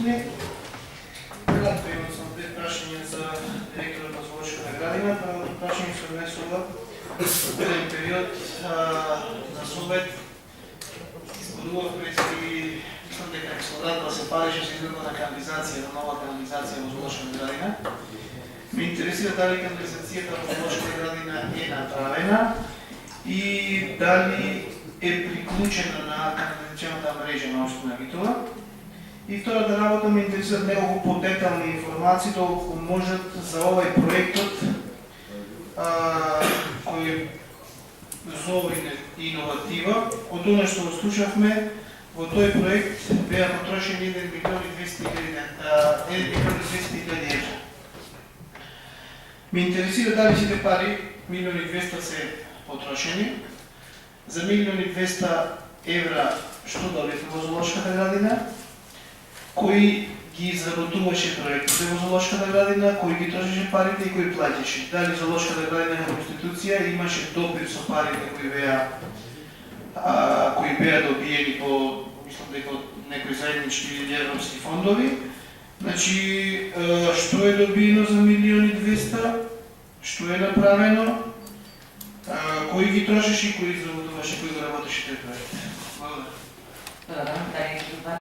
присутни. Кратко имам само две прашања за директорот на Зоолошката градина. Првото прашање се однесува во еден период на совет изборував преди мислам дека експлодатора се пареше за изградба на канализација, на нова канализација во Зоолошката градина. Ме интересира дали канализацијата во Зоолошката градина е направена и дали е приклучена на канализационната мрежа на општина Гитова. И втората работа ме интересува неколку подетални информации, доколку можат за овај проектот кој зови иноватива. Од она што го слушавме, во тој проект беа потрошени 1 милион и 200 000 евра. Ме интересира дали сите пари, 1 милион и 200 се потрошени. За 1 милион и 200 евра што добивме во Зоолошката градина, кој ги изработуваше проектите во Зоолошката градина, кој ги трошеше парите и кој плаќаше. Дали Зоолошката градина на Конституција имаше допир со парите кои беа добиени по, мислам дека од некои заеднички или европски фондови. Значи, што е добиено за 1 милион и 200, што е направено, кој ги трошеше и кој изработуваше, кој го работеше тој проект. Благодарам.